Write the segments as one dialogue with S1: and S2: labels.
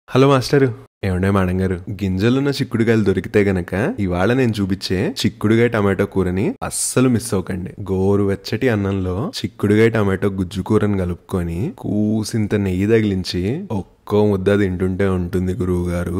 S1: Hello master. ఏమండే madam గారు, గింజలున్న చిక్కుడుగాయలు దొరికితే గనక ఇవాళ నేను చూపించే చిక్కుడుగాయ టమాటో కూరని అస్సలు మిస్ అవ్వకండి. గోరువెచ్చటి అన్నంలో చిక్కుడుగాయ టమాటో గుజ్జు కూరని కలుపుకొని కూసింత నెయ్యి తగిలించి ఒక్కో ముద్ద తింటుంటే ఉంటుంది గురువు గారు.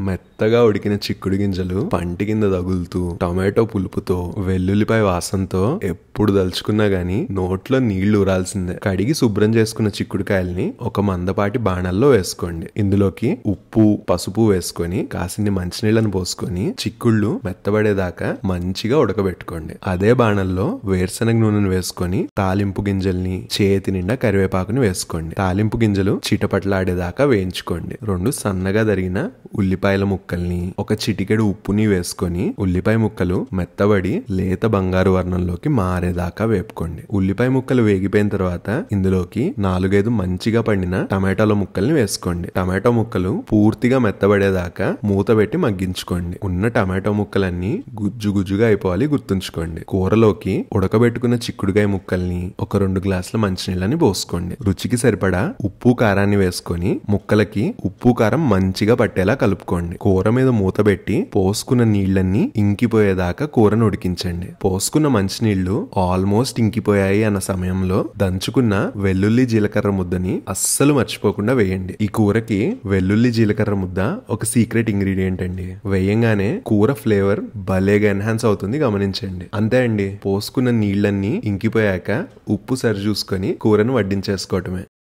S1: మెత్తగా ఉడికిన చిక్కుడు గింజలు పంటి కింద తగులుతూ టమాటో పులుపుతో వెల్లుల్లిపాయ వాసనతో ఎప్పుడు దలుచుకున్నా గానీ నోట్లో నీళ్లు ఊరాల్సిందే. కడిగి శుభ్రం చేసుకున్న చిక్కుడుకాయల్ని ఒక మందపాటి బాణల్లో వేసుకోండి. ఇందులోకి ఉప్పు, పసుపు వేసుకొని కాసిన్ని మంచినీళ్ళని పోసుకొని చిక్కుళ్ళు మెత్తబడేదాకా మంచిగా ఉడకబెట్టుకోండి. అదే బాణల్లో వేరుశనగ నూనెను వేసుకొని తాలింపు గింజల్ని, చేతి నిండా కరివేపాకుని వేసుకోండి. తాలింపు గింజలు చిటపట్లాడేదాకా వేయించుకోండి. 2 సన్నగా తరిగిన ఉల్లిపాయల ముక్కల్ని, ఒక చిటికెడు ఉప్పుని వేసుకొని ఉల్లిపాయ ముక్కలు మెత్తబడి లేత బంగారు వర్ణంలోకి మారేదాకా వేపుకోండి. ఉల్లిపాయ ముక్కలు వేగిపోయిన తర్వాత ఇందులోకి 4-5 మంచిగా పండిన టమాటాల ముక్కల్ని వేసుకోండి. టమాటో ముక్కలు పూర్తిగా మెత్తబడేదాకా మూత పెట్టి మగ్గించుకోండి. ఉన్న టమాటో ముక్కలన్నీ గుజ్జు గుజ్జుగా అయిపోవాలి, గుర్తుంచుకోండి. కూరలోకి ఉడకబెట్టుకున్న చిక్కుడుకాయ ముక్కల్ని, ఒక 2 గ్లాసుల మంచినీళ్ళని పోసుకోండి. రుచికి సరిపడా ఉప్పు, కారాన్ని వేసుకొని ముక్కలకి ఉప్పు కారం మంచిగా పట్టేలా కలుపుకోండి. కూర మీద మూత పెట్టి పోసుకున్న నీళ్లన్నీ ఇంకిపోయేదాకా కూరను ఉడికించండి. పోసుకున్న మంచినీళ్లు ఆల్మోస్ట్ ఇంకిపోయాయి అన్న సమయంలో దంచుకున్న వెల్లుల్లి జీలకర్ర ముద్దని అస్సలు మర్చిపోకుండా వేయండి. ఈ కూరకి వెల్లుల్లి జీలకర్ర ముద్ద ఒక సీక్రెట్ ఇంగ్రీడియంట్ అండి. వేయంగానే కూర ఫ్లేవర్ భలేగా ఎన్హాన్స్ అవుతుంది, గమనించండి. అంతే అండి, పోసుకున్న నీళ్లన్నీ ఇంకిపోయాక ఉప్పు సరి చూసుకొని కూరను వడ్డించేసుకోవటమే.